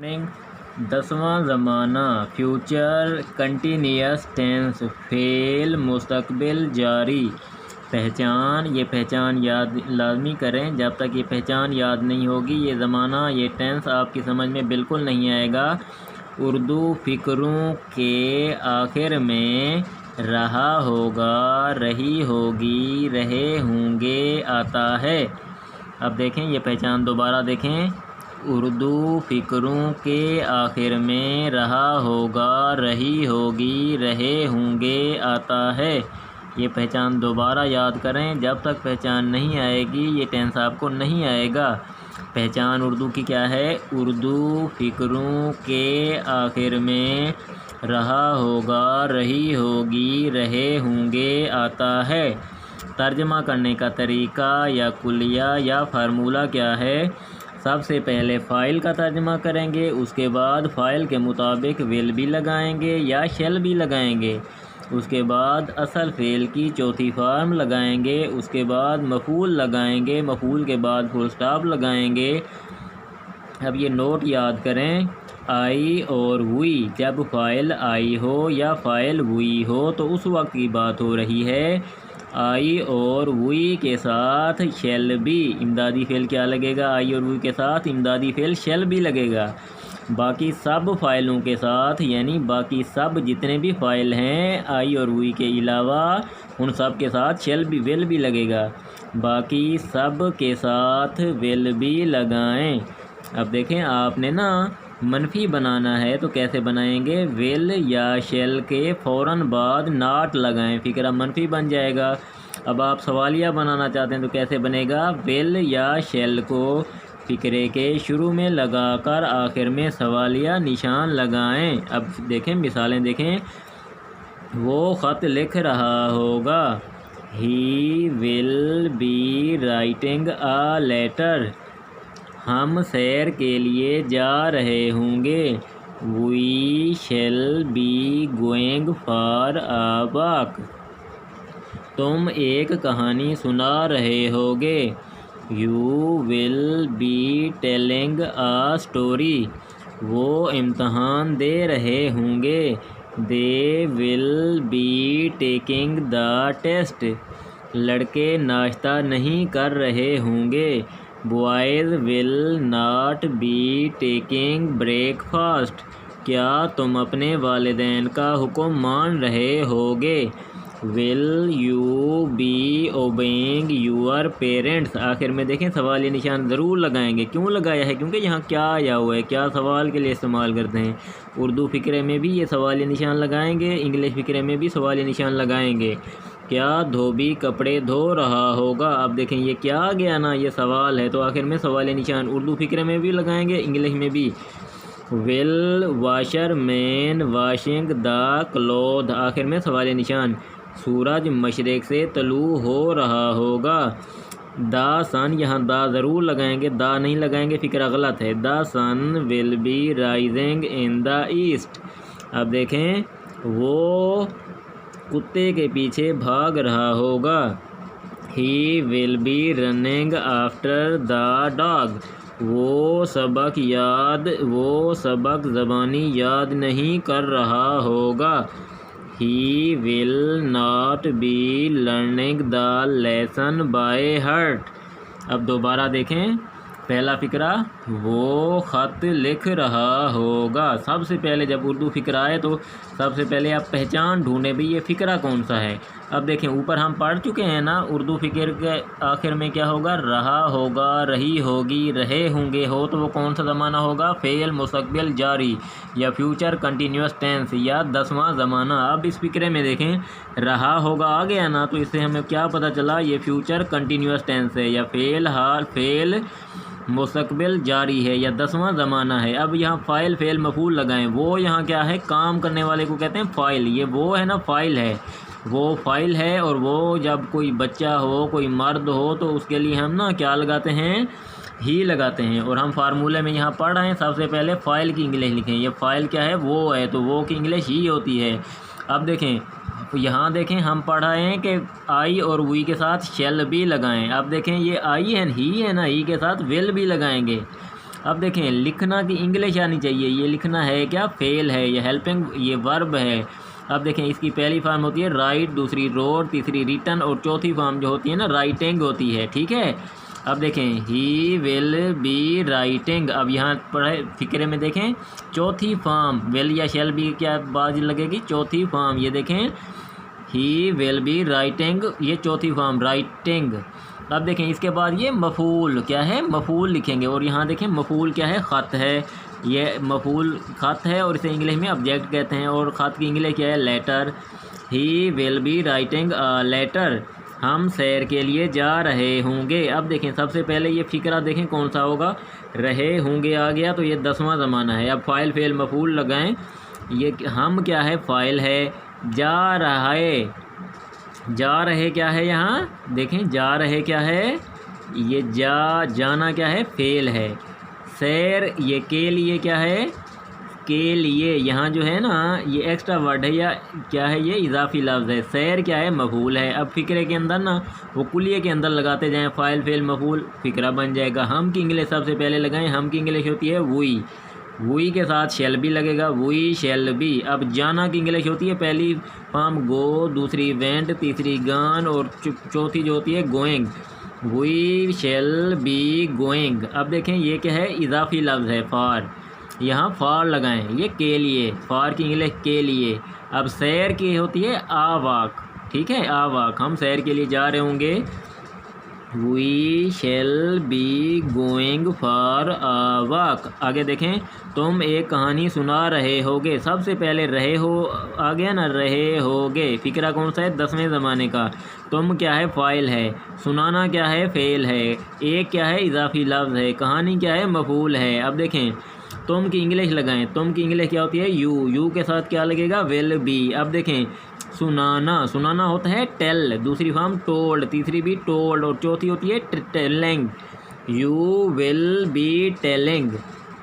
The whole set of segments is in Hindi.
10वां ज़माना फ्यूचर कंटिन्यूअस टेंस फ़ेल मुस्तक़बिल जारी। पहचान, ये पहचान याद लाज़मी करें। जब तक ये पहचान याद नहीं होगी ये ज़माना ये टेंस आपकी समझ में बिल्कुल नहीं आएगा। उर्दू फ़िक्रों के आखिर में रहा होगा, रही होगी, रहे होंगे आता है। अब देखें ये पहचान दोबारा देखें। उर्दू फ़िक्रों के आखिर में रहा होगा, रही होगी, रहे होंगे आता है। ये पहचान दोबारा याद करें। जब तक पहचान नहीं आएगी ये टेंस आपको नहीं आएगा। पहचान उर्दू की क्या है? उर्दू फ़िक्रों के आखिर में रहा होगा, रही होगी, रहे होंगे आता है। तर्जमा करने का तरीका या कुलिया या फार्मूला क्या है? सबसे पहले फ़ाइल का तर्जमा करेंगे, उसके बाद फ़ाइल के मुताबिक विल भी लगाएंगे या शेल भी लगाएंगे, उसके बाद असल फ़ेल की चौथी फार्म लगाएंगे, उसके बाद मफ़ूल लगाएंगे, मफ़ूल के बाद फुल स्टॉप लगाएंगे। अब ये नोट याद करें, आई और हुई, जब फ़ाइल आई हो या फ़ाइल हुई हो तो उस वक्त की बात हो रही है। आई और हुई के साथ शेल भी, इमदादी फ़ेल क्या लगेगा? आई और हुई के साथ इमदादी फ़ेल शेल भी लगेगा। बाकी सब फ़ाइलों के साथ यानी बाकी सब जितने भी फ़ाइल हैं आई और हुई के अलावा उन सब के साथ शेल भी विल भी लगेगा। बाकी सब के साथ विल भी लगाएं। अब देखें आपने ना मनफी बनाना है तो कैसे बनाएंगे? विल या शेल के फ़ौरन बाद नाट लगाएं, फ़िक्रा मनफी बन जाएगा। अब आप सवालिया बनाना चाहते हैं तो कैसे बनेगा? विल या शेल को फ़िक्रे के शुरू में लगाकर आखिर में सवालिया निशान लगाएं। अब देखें मिसालें देखें। वो ख़त लिख रहा होगा, he will be writing a letter. हम सैर के लिए जा रहे होंगे, we shall be going for a walk. तुम एक कहानी सुना रहे होगे, you will be telling a story. वो इम्तहान दे रहे होंगे, they will be taking the test. लड़के नाश्ता नहीं कर रहे होंगे, boys will not be taking breakfast. क्या तुम अपने वालिदैन का हुक्म मान रहे होगे, will you B obeying your parents. आखिर में देखें सवाल ये निशान ज़रूर लगाएंगे। क्यों लगाया है? क्योंकि यहाँ क्या आया हुआ है, क्या सवाल के लिए इस्तेमाल करते हैं। उर्दू फ़िक्रे में भी ये सवाल ये निशान लगाएंगे, इंग्लिश फ़िक्रे में भी सवाल ये निशान लगाएंगे। क्या धोबी कपड़े धो रहा होगा? अब देखें ये क्या आ गया ना, ये सवाल है तो आखिर में सवाल निशान उर्दू फ़िक्रे में भी लगाएंगे, इंग्लिश में भी। Will washer man washing the cloth, आखिर में सवाल निशान। सूरज मशरिक़ से तलू हो रहा होगा, द सन, यहाँ द ज़रूर लगाएंगे, द नहीं लगाएंगे, फ़िक्रा गलत है। The sun will be rising in the east. अब देखें वो कुत्ते के पीछे भाग रहा होगा, he will be running after the dog. वो सबक ज़बानी याद नहीं कर रहा होगा, he will not be learning the lesson by heart. अब दोबारा देखें पहला फ़िक्रा, वो ख़त लिख रहा होगा। सबसे पहले जब उर्दू फ़िक्रा आए तो सबसे पहले आप पहचान ढूंढें भी ये फ़िक्रा कौन सा है। अब देखें ऊपर हम पढ़ चुके हैं ना, उर्दू फ़िक्र के आखिर में क्या होगा? रहा होगा, रही होगी, रहे होंगे हो तो वो कौन सा ज़माना होगा? फ़ेल मुस्तक़बिल जारी या फ्यूचर कंटिन्यूअस टेंस या 10वां ज़माना। अब इस फ़िक्रे में देखें रहा होगा आ गया ना, तो इससे हमें क्या पता चला? ये फ्यूचर कंटिन्यूअस टेंस है या फ़ेल मुस्तक़बिल जारी है या 10वां ज़माना है। अब यहाँ फ़ाइल फ़ेल मफ़ूल लगाएं। वो यहाँ क्या है? काम करने वाले को कहते हैं फ़ाइल। ये वो है ना, फ़ाइल है, वो फ़ाइल है। और वो जब कोई बच्चा हो, कोई मर्द हो तो उसके लिए हम ना क्या लगाते हैं? ही लगाते हैं। और हम फार्मूले में यहाँ पढ़ रहे हैं, सबसे पहले फ़ाइल की इंग्लिश लिखें। ये फ़ाइल क्या है? वो है, तो वो की इंग्लिश ही होती है। अब देखें यहाँ देखें हम पढ़ रहे हैं कि आई और वी के साथ शेल भी लगाएं। अब देखें ये आई है, ही है ना, ही के साथ विल भी लगाएंगे। अब देखें लिखना की इंग्लिश आनी चाहिए, ये लिखना है क्या, फेल है, ये हेल्पिंग, ये वर्ब है। अब देखें इसकी पहली फॉर्म होती है राइट, दूसरी रोड, तीसरी रिटन और चौथी फॉर्म जो होती है ना राइटिंग होती है, ठीक है। अब देखें ही विल बी राइटिंग, अब यहाँ पढ़े फिक्रे में देखें चौथी फॉर्म विल या शैल बी क्या बाज लगेगी, चौथी फॉर्म, ये देखें ही विल बी राइटिंग, ये चौथी फॉर्म राइटिंग। अब देखें इसके बाद ये मफूल क्या है, मफूल लिखेंगे और यहाँ देखें मफूल क्या है, ख़त है, ये मफूल ख़त है और इसे इंग्लिश में ऑब्जेक्ट कहते हैं और ख़त की इंग्लिश क्या है, letter. He will be writing a letter, हम सैर के लिए जा रहे होंगे। अब देखें सबसे पहले ये फ़िक्रा देखें कौन सा होगा, रहे होंगे आ गया तो ये 10वां ज़माना है। अब फ़ाइल फेल मफूल लगाएं, ये हम क्या है, फ़ाइल है, जा रहा है, जा रहे क्या है, यहाँ देखें जा रहे क्या है, ये जाना क्या है, फेल है। सैर ये के लिए क्या है, के लिए, यहाँ जो है ना ये एक्स्ट्रा वर्ड है या क्या है, ये इजाफी लफ्ज़ है। सैर क्या है, मफूल है। अब फ़िक्रे के अंदर ना वो कुलिये के अंदर लगाते जाएं, फ़ाइल फेल मफूल फ़िक्रा बन जाएगा। हम की इंग्लिश सबसे पहले लगाएं, हम की इंग्लिश होती है वुई, वुई के साथ शेल भी लगेगा, वुई शेल बी। अब जाना की इंग्लिश होती है पहली फॉर्म गो, दूसरी वेंट, तीसरी गान और चौथी जो होती है going, we shall be going. अब देखें ये क्या है, इजाफी लफ्ज़ है फार, यहाँ फार लगाएं, ये के लिए, फार की इंग्लिश के लिए। अब सैर की होती है आ वॉक, ठीक है, आ वॉक, हम सैर के लिए जा रहे होंगे, we shall be going for a walk. आगे देखें तुम एक कहानी सुना रहे होगे, सबसे पहले रहे हो आ गया ना, रहे होगे, फ़िक्रा कौन सा है, 10वें ज़माने का। तुम क्या है, फ़ाइल है, सुनाना क्या है, फेल है, एक क्या है, इजाफी लफ्ज़ है, कहानी क्या है, मफूल है। अब देखें तुम की इंग्लिश लगाएं, तुम की इंग्लिश क्या होती है, यू के साथ क्या लगेगा, विल बी। अब देखें सुनाना, सुनाना होता है टेल, दूसरी फॉर्म टोल्ड, तीसरी भी टोल्ड और चौथी होती है telling, you will be telling,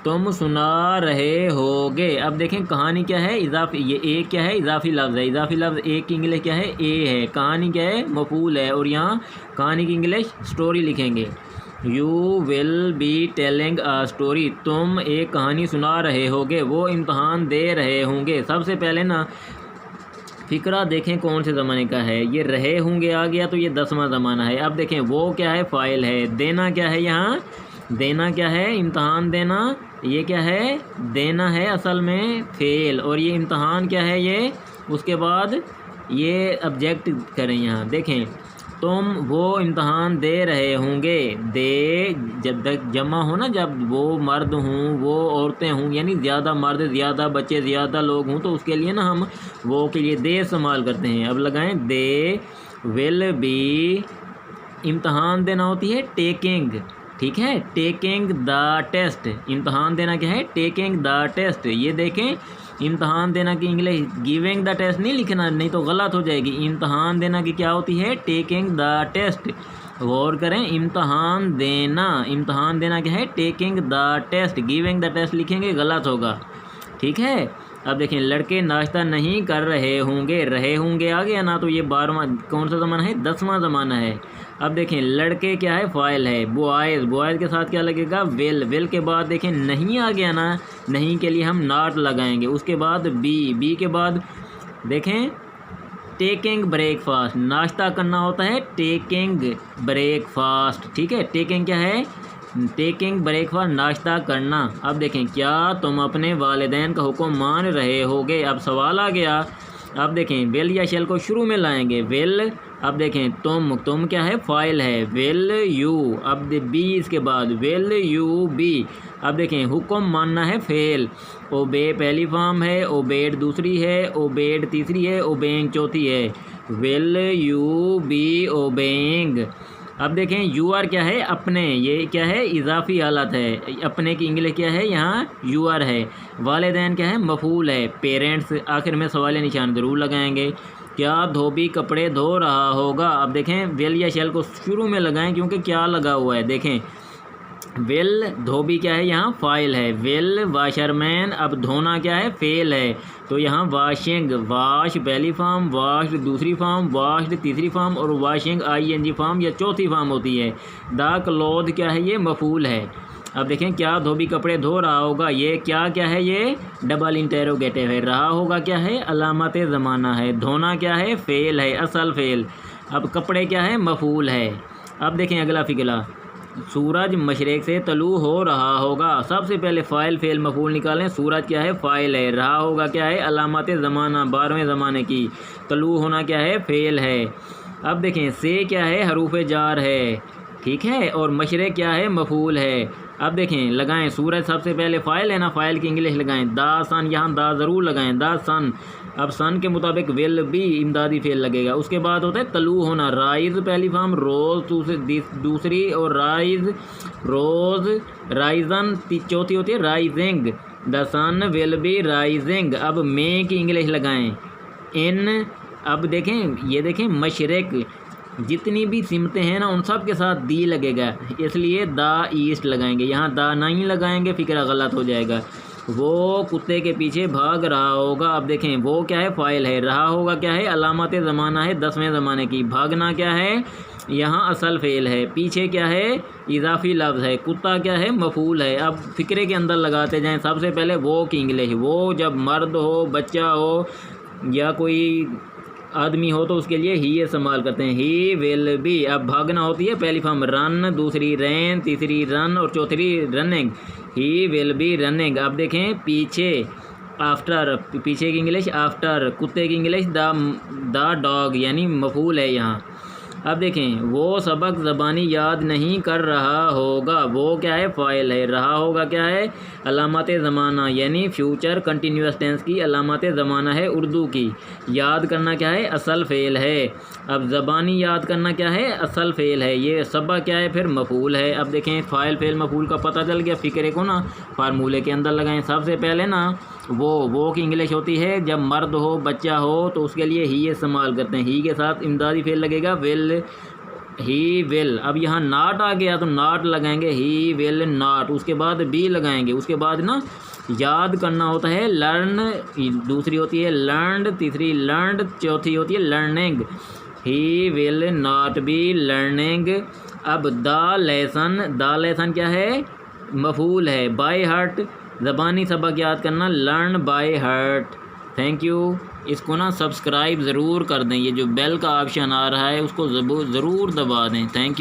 तुम सुना रहे होगे। अब देखें कहानी क्या है, इजाफी, ये ए क्या है, इजाफी लफ्ज़ है, इजाफी लफ्ज़ ए की इंग्लिश क्या है, ए है, कहानी क्या है, मफूल है और यहाँ कहानी की इंग्लिश स्टोरी लिखेंगे, you will be telling a story, तुम एक कहानी सुना रहे होगे, वो इम्तहान दे रहे होंगे। सबसे पहले ना फ़िक्रा देखें कौन से ज़माने का है, ये रहे होंगे आ गया तो ये 10वां ज़माना है। अब देखें वो क्या है, फ़ाइल है, देना क्या है, यहाँ देना क्या है, इम्तहान देना, ये क्या है, देना है असल में फेल और ये इम्तहान क्या है, ये उसके बाद ये ऑब्जेक्ट करें, यहाँ देखें तुम वो इम्तहान दे रहे होंगे, दे जब तक जमा हो ना, जब वो मर्द हों वो औरतें हों, यानी ज़्यादा मर्द ज़्यादा बच्चे ज़्यादा लोग हों तो उसके लिए ना हम वो के लिए दे इस्तेमाल करते हैं। अब लगाएं दे विल बी, इम्तहान देना होती है टेकिंग, ठीक है, टेकिंग द टेस्ट, इम्तहान देना क्या है, टेकिंग द टेस्ट। ये देखें इम्तहान देना की इंग्लिश गिविंग द टेस्ट नहीं लिखना, नहीं तो गलत हो जाएगी। इम्तहान देना की क्या होती है, टेकिंग द टेस्ट। गौर करें, इम्तहान देना क्या है, taking the test, giving the test लिखेंगे गलत होगा, ठीक है। अब देखें लड़के नाश्ता नहीं कर रहे होंगे, रहे होंगे आ गया ना तो ये 12वां कौन सा ज़माना है, 10वां ज़माना है। अब देखें लड़के क्या है, फ़ाइल है, बॉयज़, बॉयज़ के साथ क्या लगेगा, विल के बाद देखें नहीं आ गया ना, नहीं के लिए हम नॉट लगाएंगे, उसके बाद बी के बाद देखें टेकिंग ब्रेकफास्ट, नाश्ता करना होता है टेकिंग ब्रेकफास्ट, ठीक है, टेकिंग क्या है, टेकिंग ब्रेकफास्ट, नाश्ता करना। अब देखें क्या तुम अपने वालिदैन का हुक्म मान रहे होगे। अब सवाल आ गया, अब देखें विल या शेल को शुरू में लाएंगे, विल। अब देखें तुम क्या है, फ़ाइल है, विल यू। अब बी इसके बाद विल यू बी। अब देखें हुक्म मानना है फेल, ओबे पहली फॉर्म है, ओबेड दूसरी है, ओबेड तीसरी है, ओबेइंग चौथी है, विल यू बी ओबेइंग। अब देखें यू आर क्या है, अपने, ये क्या है, इजाफी हालत है, अपने की इंग्लिश क्या है, यहाँ यू आर है। वालिदैन क्या है, मफूल है, पेरेंट्स। आखिर में सवाल निशान ज़रूर लगाएंगे। क्या धोबी कपड़े धो रहा होगा। अब देखें विल या शेल को शुरू में लगाएं क्योंकि क्या लगा हुआ है, देखें विल, धोबी क्या है, यहाँ फ़ाइल है, विल वाशरमैन। अब धोना क्या है, फेल है, तो यहाँ वाशिंग, वाश पहली फॉर्म, वाश्ड दूसरी फॉर्म, वाश्ड तीसरी फॉर्म और वाशिंग ING फॉर्म या चौथी फॉर्म होती है। द क्लोथ क्या है, ये मफूल है। अब देखें क्या धोबी कपड़े धो रहा होगा, ये क्या क्या है, ये डबल इंटेरोगेटिव है। रहा होगा क्या है, अलामत ज़माना है। धोना क्या है, फ़ेल है, असल फ़ेल। अब कपड़े क्या है, मफ़ूल है। अब देखें अगला फ़िगला, सूरज मशरिक़ से तलू हो रहा होगा। सबसे पहले फ़ाइल फ़ेल मफ़ूल निकालें। सूरज क्या है, फ़ाइल है। रहा होगा क्या है, अलामत ज़माना 12वें ज़माने की। तलू होना क्या है, फ़ेल है। अब देखें से क्या है, हरूफ जार है, ठीक है, और मशरिक़ क्या है, मफ़ूल है। अब देखें लगाएं, सूरज सबसे पहले फ़ाइल है ना, फ़ाइल की इंग्लिश लगाएं, दा सन, यहाँ दा ज़रूर लगाएं, दा सन। अब सन के मुताबिक विल भी इमदादी फेल लगेगा। उसके बाद होता है तलू होना, राइज़ पहली फॉर्म, रोज़ दूसरी, और राइज़ रोज़, राइजन चौथी होती है, rising. The sun will be rising. अब मे की इंग्लिश लगाएं, इन। अब देखें, ये देखें मशरिक़, जितनी भी सिमतें हैं ना उन सब के साथ दी लगेगा, इसलिए द ईस्ट लगाएंगे। यहाँ दा नहीं लगाएंगे, फिक्रा गलत हो जाएगा। वो कुत्ते के पीछे भाग रहा होगा। अब देखें वो क्या है, फ़ाइल है। रहा होगा क्या है, अलामत ज़माना है 10वें ज़माने की। भागना क्या है, यहाँ असल फ़ेल है। पीछे क्या है, इजाफ़ी लफ्ज़ है। कुत्ता क्या है, मफ़ूल है। अब फ़िक्रे के अंदर लगाते जाएँ। सबसे पहले वो की इंग्लिश, वो जब मर्द हो, बच्चा हो या कोई आदमी हो तो उसके लिए ही इस्तेमाल करते हैं, ही विल बी। अब भागना होती है पहली फॉर्म रन, दूसरी रैन, तीसरी रन और चौथी running. He will be running. अब देखें पीछे, आफ्टर, पीछे की इंग्लिश आफ्टर। कुत्ते की इंग्लिश द डॉग, यानी मफूल है यहाँ। अब देखें वो सबक ज़बानी याद नहीं कर रहा होगा। वो क्या है, फ़ाइल है। रहा होगा क्या है, अलामत ज़माना, यानी फ्यूचर कंटिन्यूस टेंस की अलामत ज़माना है उर्दू की। याद करना क्या है, असल फ़ेल है। अब ज़बानी याद करना क्या है, असल फ़ेल है। ये सबक क्या है, फिर मफूल है। अब देखें फ़ाइल फ़ेल मफूल का पता चल गया। फ़िक्रे को ना फार्मूले के अंदर लगाएं। सबसे पहले ना वो की इंग्लिश होती है जब मर्द हो, बच्चा हो तो उसके लिए ही इस्तेमाल करते हैं। ही के साथ इमदादी फेल लगेगा, विल, ही विल। अब यहाँ नाट आ गया तो नाट लगाएंगे, ही विल नाट। उसके बाद बी लगाएंगे। उसके बाद ना याद करना होता है, लर्न, दूसरी होती है लर्नड, तीसरी लर्नड, चौथी होती है learning. He will not be learning. अब द लेसन क्या है, मफूल है। बाय हार्ट, ज़बानी सबक याद करना, learn by heart. Thank you. इसको ना सब्सक्राइब ज़रूर कर दें। ये जो बेल का ऑप्शन आ रहा है उसको ज़रूर दबा दें। Thank you.